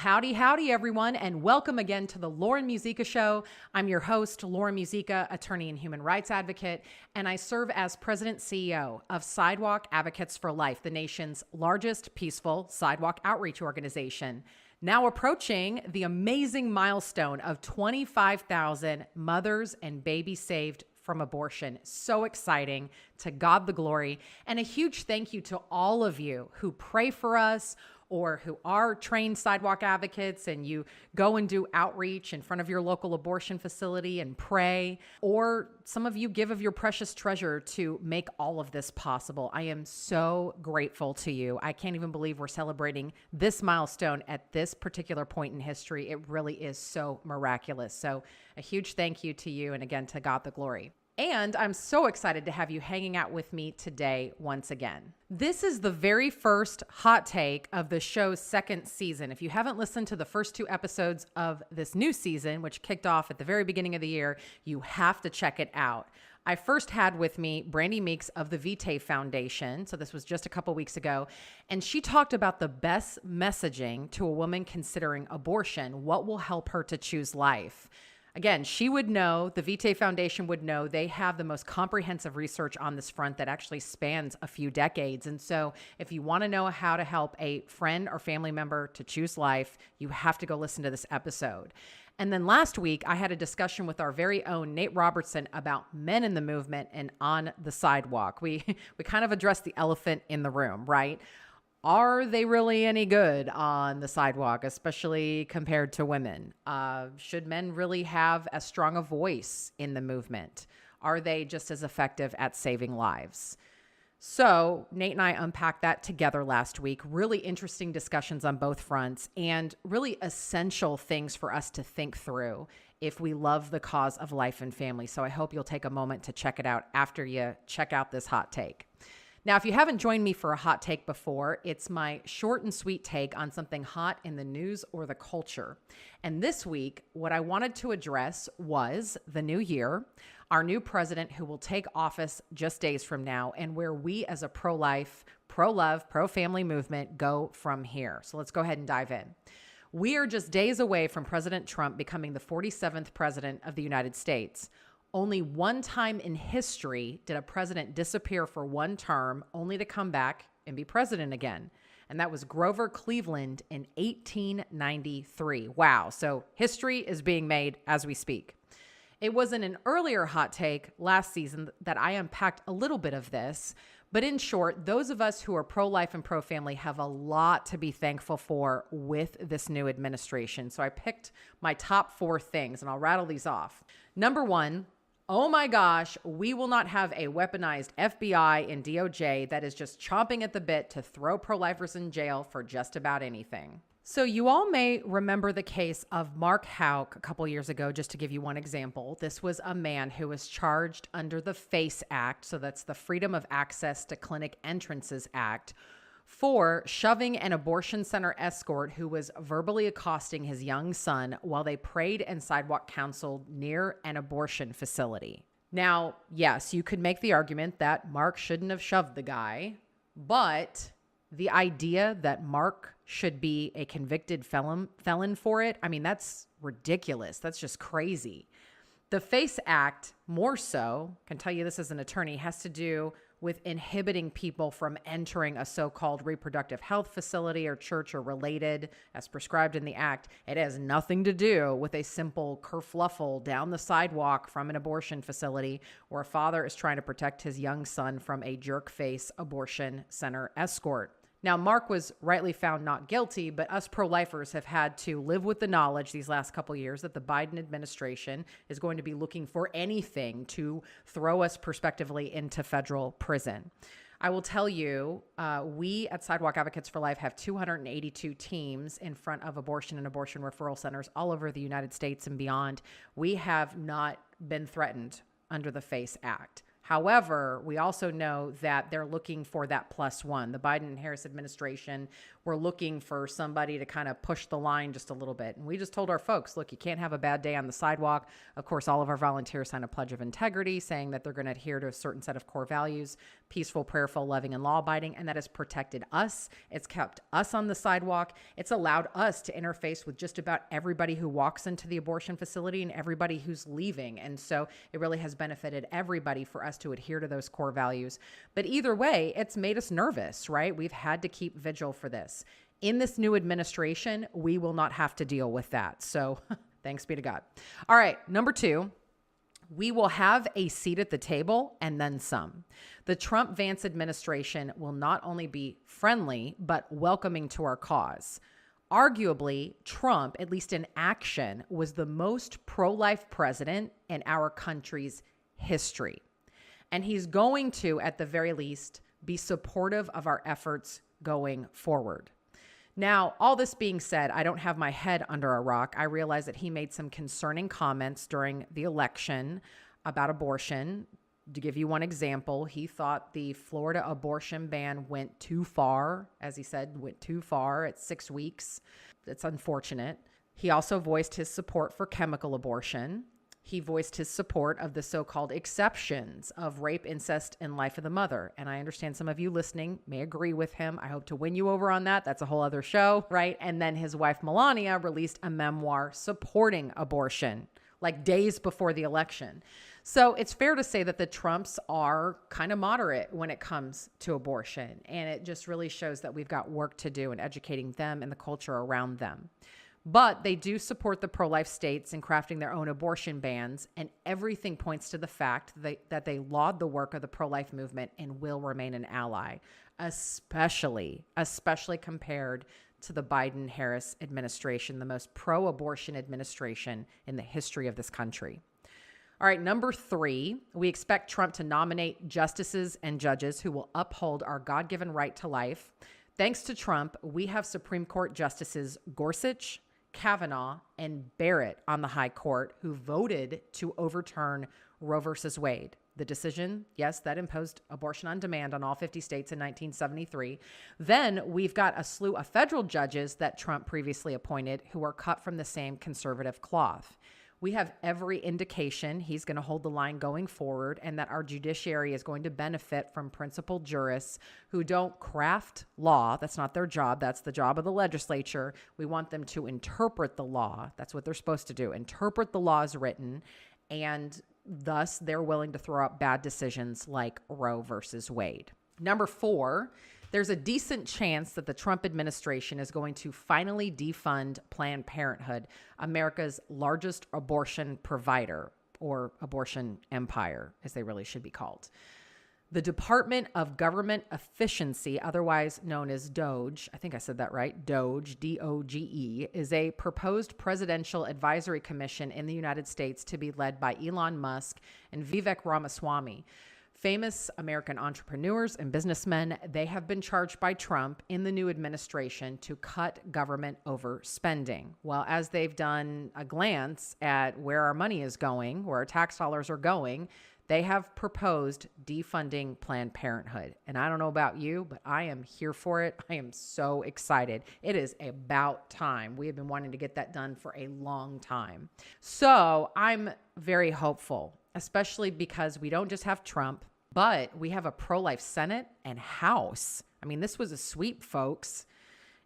howdy, howdy, everyone, and welcome again to the Lauren Musica Show. I'm your host, Lauren Musica, attorney and human rights advocate, and I serve as president CEO of Sidewalk Advocates for Life, the nation's largest peaceful sidewalk outreach organization. Now approaching the amazing milestone of 25,000 mothers and babies saved from abortion. So exciting. To God the glory. And a huge thank you to all of you who pray for us or who are trained sidewalk advocates and you go and do outreach in front of your local abortion facility and pray, or some of you give of your precious treasure to make all of this possible. I am so grateful to you. I can't even believe we're celebrating this milestone at this particular point in history. It really is so miraculous. So a huge thank you to you, and again, to God the glory. And I'm so excited to have you hanging out with me today once again. This is the very first hot take of the show's second season. If you haven't listened to the first two episodes of this new season, which kicked off at the very beginning of the year, you have to check it out. I first had with me Brandy Meeks of the Vitae Foundation. So this was just a couple weeks ago. And she talked about the best messaging to a woman considering abortion, what will help her to choose life. Again, she would know, the Vitae Foundation would know, they have the most comprehensive research on this front that actually spans a few decades. And so if you want to know how to help a friend or family member to choose life, you have to go listen to this episode. And then last week, I had a discussion with our very own Nate Robertson about men in the movement and on the sidewalk. We kind of addressed the elephant in the room, right? Are they really any good on the sidewalk, especially compared to women? Should men really have as strong a voice in the movement? Are they just as effective at saving lives? So Nate and I unpacked that together last week. Really interesting discussions on both fronts and really essential things for us to think through if we love the cause of life and family. So I hope you'll take a moment to check it out after you check out this hot take. Now, if you haven't joined me for a hot take before, it's my short and sweet take on something hot in the news or the culture. And this week, what I wanted to address was the new year, our new president who will take office just days from now, and where we as a pro-life, pro-love, pro-family movement go from here. So let's go ahead and dive in. We are just days away from President Trump becoming the 47th president of the United States. Only one time in history did a president disappear for one term only to come back and be president again. And that was Grover Cleveland in 1893. Wow. So history is being made as we speak. It was in an earlier hot take last season that I unpacked a little bit of this. But in short, those of us who are pro-life and pro-family have a lot to be thankful for with this new administration. So I picked my top 4 things, and I'll rattle these off. Number 1, oh my gosh, we will not have a weaponized FBI and DOJ that is just chomping at the bit to throw pro-lifers in jail for just about anything. So you all may remember the case of Mark Houck a couple years ago, just to give you one example. This was a man who was charged under the FACE Act, so that's the Freedom of Access to Clinic Entrances Act, for shoving an abortion center escort who was verbally accosting his young son while they prayed and sidewalk counseled near an abortion facility. Now, yes, you could make the argument that Mark shouldn't have shoved the guy, but the idea that Mark should be a convicted felon for it, I mean, that's ridiculous. That's just crazy. The FACE Act, more so, can tell you this as an attorney, has to do with inhibiting people from entering a so-called reproductive health facility or church or related as prescribed in the act. It has nothing to do with a simple kerfluffle down the sidewalk from an abortion facility where a father is trying to protect his young son from a jerk-face abortion center escort. Now, Mark was rightly found not guilty, but us pro-lifers have had to live with the knowledge these last couple years that the Biden administration is going to be looking for anything to throw us prospectively into federal prison. I will tell you, we at Sidewalk Advocates for Life have 282 teams in front of abortion and abortion referral centers all over the United States and beyond. We have not been threatened under the FACE Act. However, we also know that they're looking for that plus one. The Biden and Harris administration were looking for somebody to kind of push the line just a little bit. And we just told our folks, look, you can't have a bad day on the sidewalk. Of course, all of our volunteers signed a pledge of integrity saying that they're going to adhere to a certain set of core values: peaceful, prayerful, loving, and law-abiding. And that has protected us. It's kept us on the sidewalk. It's allowed us to interface with just about everybody who walks into the abortion facility and everybody who's leaving. And so it really has benefited everybody for us to adhere to those core values. But either way, it's made us nervous, right? We've had to keep vigil for this. In this new administration, we will not have to deal with that. So thanks be to God. All right, number 2. We will have a seat at the table and then some. The Trump-Vance administration will not only be friendly, but welcoming to our cause. Arguably, Trump, at least in action, was the most pro-life president in our country's history. And he's going to, at the very least, be supportive of our efforts going forward. Now, all this being said, I don't have my head under a rock. I realize that he made some concerning comments during the election about abortion. To give you one example, he thought the Florida abortion ban went too far. As he said, went too far at 6 weeks. It's unfortunate. He also voiced his support for chemical abortion. He voiced his support of the so-called exceptions of rape, incest, and life of the mother. And I understand some of you listening may agree with him. I hope to win you over on that. That's a whole other show, right? And then his wife, Melania, released a memoir supporting abortion, like days before the election. So it's fair to say that the Trumps are kind of moderate when it comes to abortion. And it just really shows that we've got work to do in educating them and the culture around them. But they do support the pro-life states in crafting their own abortion bans, and everything points to the fact that they laud the work of the pro-life movement and will remain an ally, especially compared to the Biden-Harris administration, the most pro-abortion administration in the history of this country. All right, number 3, we expect Trump to nominate justices and judges who will uphold our God-given right to life. Thanks to Trump, we have Supreme Court Justices Gorsuch, Kavanaugh, and Barrett on the high court who voted to overturn Roe versus Wade. The decision, yes, that imposed abortion on demand on all 50 states in 1973. Then we've got a slew of federal judges that Trump previously appointed who are cut from the same conservative cloth. We have every indication he's going to hold the line going forward and that our judiciary is going to benefit from principled jurists who don't craft law. That's not their job. That's the job of the legislature. We want them to interpret the law. That's what they're supposed to do. Interpret the law as written, and thus they're willing to throw out bad decisions like Roe versus Wade. Number 4, there's a decent chance that the Trump administration is going to finally defund Planned Parenthood, America's largest abortion provider, or abortion empire, as they really should be called. The Department of Government Efficiency, otherwise known as DOJ, I think I said that right, DOJ, D-O-G-E, is a proposed presidential advisory commission in the United States to be led by Elon Musk and Vivek Ramaswamy. Famous American entrepreneurs and businessmen, they have been charged by Trump in the new administration to cut government overspending. Well, as they've done a glance at where our money is going, where our tax dollars are going, they have proposed defunding Planned Parenthood. And I don't know about you, but I am here for it. I am so excited. It is about time. We have been wanting to get that done for a long time. So I'm very hopeful, especially because we don't just have Trump, but we have a pro-life Senate and House. I mean, this was a sweep, folks.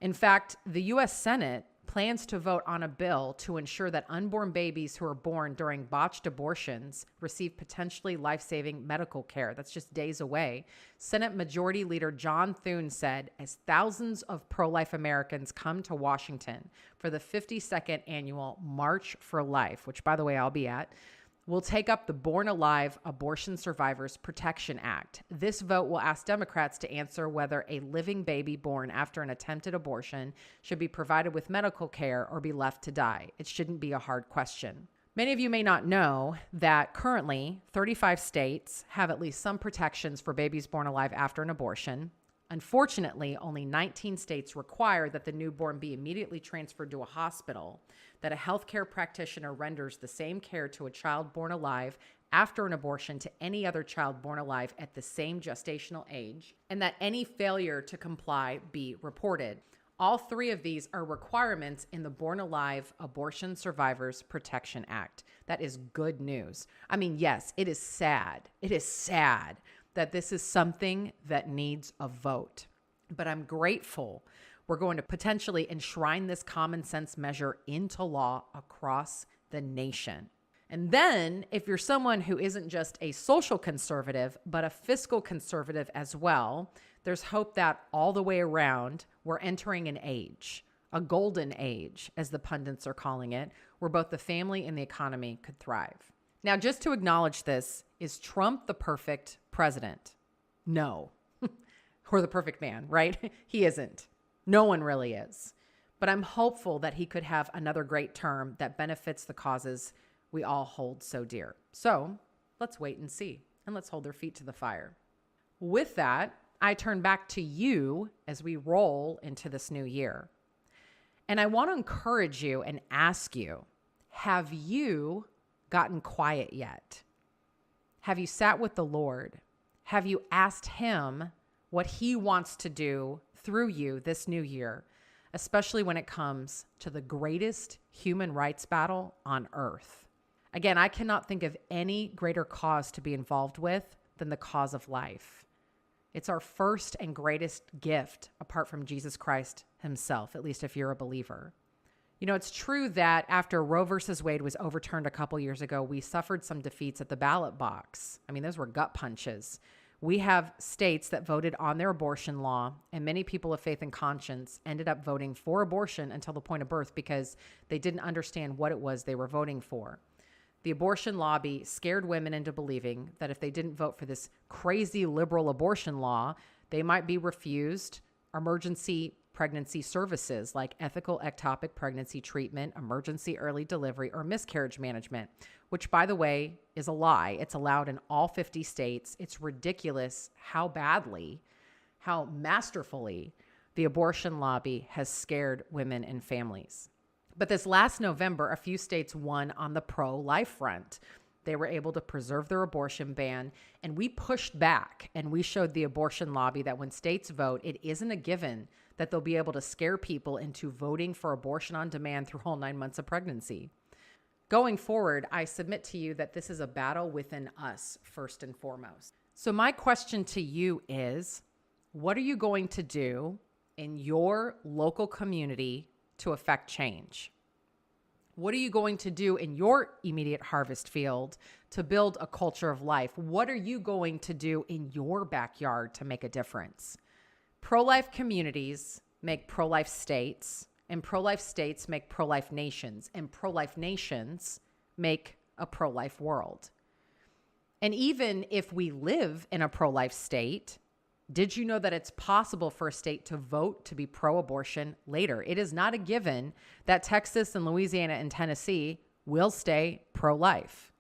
In fact, the U.S. Senate plans to vote on a bill to ensure that unborn babies who are born during botched abortions receive potentially life-saving medical care. That's just days away. Senate Majority Leader John Thune said, as thousands of pro-life Americans come to Washington for the 52nd annual March for Life, which, by the way, I'll be at, will take up the Born Alive Abortion Survivors Protection Act. This vote will ask Democrats to answer whether a living baby born after an attempted abortion should be provided with medical care or be left to die. It shouldn't be a hard question. Many of you may not know that currently 35 states have at least some protections for babies born alive after an abortion. Unfortunately, only 19 states require that the newborn be immediately transferred to a hospital, that a healthcare practitioner renders the same care to a child born alive after an abortion to any other child born alive at the same gestational age, and that any failure to comply be reported. All three of these are requirements in the Born Alive Abortion Survivors Protection Act. That is good news. I mean, yes, it is sad. It is sad that this is something that needs a vote. But I'm grateful we're going to potentially enshrine this common sense measure into law across the nation. And then, if you're someone who isn't just a social conservative, but a fiscal conservative as well, there's hope that all the way around, we're entering an age, a golden age, as the pundits are calling it, where both the family and the economy could thrive. Now, just to acknowledge this, is Trump the perfect president? No. Or the perfect man, right? He isn't. No one really is. But I'm hopeful that he could have another great term that benefits the causes we all hold so dear. So let's wait and see, and let's hold their feet to the fire. With that, I turn back to you as we roll into this new year. And I want to encourage you and ask you, have you gotten quiet yet? Have you sat with the Lord? Have you asked him what he wants to do through you this new year, especially when it comes to the greatest human rights battle on earth? Again, I cannot think of any greater cause to be involved with than the cause of life. It's our first and greatest gift apart from Jesus Christ himself, at least if you're a believer. You know, it's true that after Roe versus Wade was overturned a couple years ago, we suffered some defeats at the ballot box. I mean, those were gut punches. We have states that voted on their abortion law, and many people of faith and conscience ended up voting for abortion until the point of birth because they didn't understand what it was they were voting for. The abortion lobby scared women into believing that if they didn't vote for this crazy liberal abortion law, they might be refused emergency pregnancy services like ethical ectopic pregnancy treatment, emergency early delivery, or miscarriage management, which, by the way, is a lie. It's allowed in all 50 states. It's ridiculous how badly, how masterfully the abortion lobby has scared women and families. But this last November, a few states won on the pro-life front. They were able to preserve their abortion ban, and we pushed back and we showed the abortion lobby that when states vote, it isn't a given that they'll be able to scare people into voting for abortion on demand through all 9 months of pregnancy. Going forward, I submit to you that this is a battle within us first and foremost. So my question to you is, what are you going to do in your local community to affect change? What are you going to do in your immediate harvest field to build a culture of life? What are you going to do in your backyard to make a difference? Pro-life communities make pro-life states, and pro-life states make pro-life nations, and pro-life nations make a pro-life world. And even if we live in a pro-life state, did you know that it's possible for a state to vote to be pro-abortion later? It is not a given that Texas and Louisiana and Tennessee will stay pro-life.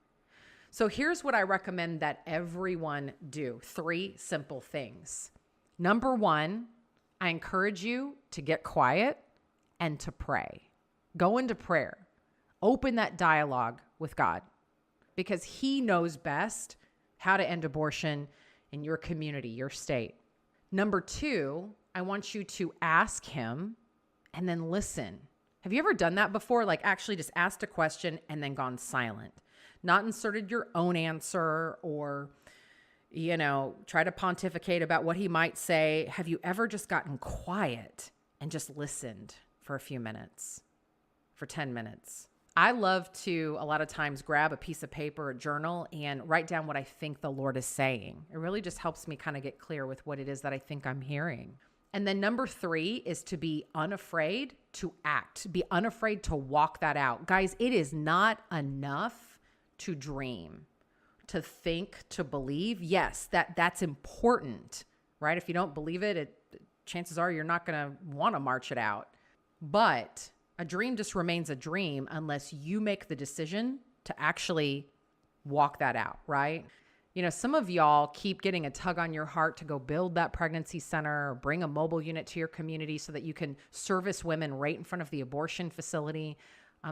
So here's what I recommend that everyone do. 3 simple things. Number 1, I encourage you to get quiet and to pray. Go into prayer. Open that dialogue with God because he knows best how to end abortion in your community, your state. Number 2, I want you to ask him and then listen. Have you ever done that before? Like actually just asked a question and then gone silent, not inserted your own answer or, try to pontificate about what he might say. Have you ever just gotten quiet and just listened for a few minutes, for 10 minutes? I love to, a lot of times, grab a piece of paper, a journal, and write down what I think the Lord is saying. It really just helps me kind of get clear with what it is that I think I'm hearing. And then number 3 is to be unafraid to act, be unafraid to walk that out. Guys, it is not enough to dream, to think, to believe. Yes, that's important, right? If you don't believe it, chances are you're not going to want to march it out. But a dream just remains a dream unless you make the decision to actually walk that out, right? Some of y'all keep getting a tug on your heart to go build that pregnancy center or bring a mobile unit to your community so that you can service women right in front of the abortion facility.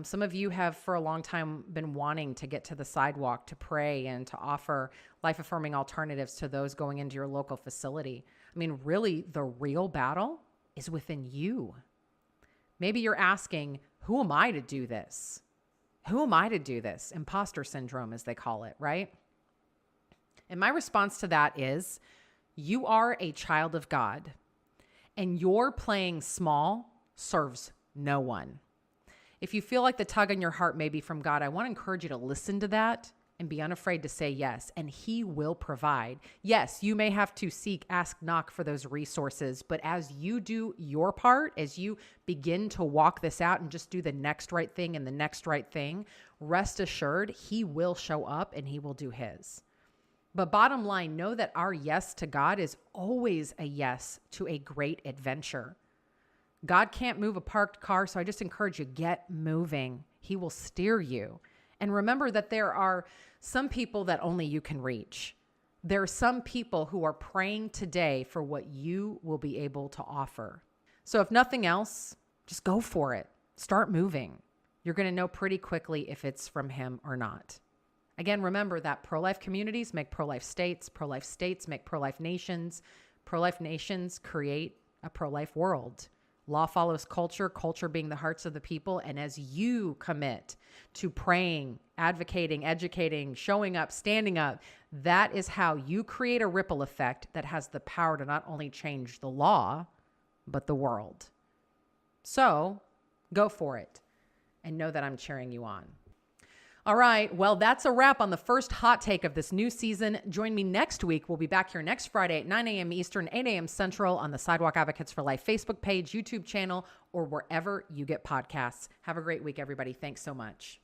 Some of you have for a long time been wanting to get to the sidewalk to pray and to offer life-affirming alternatives to those going into your local facility. Really, the real battle is within you. Maybe you're asking, who am I to do this? Who am I to do this? Imposter syndrome, as they call it, right? And my response to that is, you are a child of God, and your playing small serves no one. If you feel like the tug on your heart may be from God, I want to encourage you to listen to that and be unafraid to say yes, and He will provide. Yes, you may have to seek, ask, knock for those resources, but as you do your part, as you begin to walk this out and just do the next right thing and the next right thing, rest assured He will show up and He will do His. But bottom line, know that our yes to God is always a yes to a great adventure. God can't move a parked car, so I just encourage you, get moving. He will steer you. And remember that there are some people that only you can reach. There are some people who are praying today for what you will be able to offer. So if nothing else, just go for it. Start moving. You're going to know pretty quickly if it's from Him or not. Again, remember that pro-life communities make pro-life states make pro-life nations create a pro-life world. Law follows culture, culture being the hearts of the people. And as you commit to praying, advocating, educating, showing up, standing up, that is how you create a ripple effect that has the power to not only change the law, but the world. So go for it and know that I'm cheering you on. All right. Well, that's a wrap on the first hot take of this new season. Join me next week. We'll be back here next Friday at 9 a.m. Eastern, 8 a.m. Central on the Sidewalk Advocates for Life Facebook page, YouTube channel, or wherever you get podcasts. Have a great week, everybody. Thanks so much.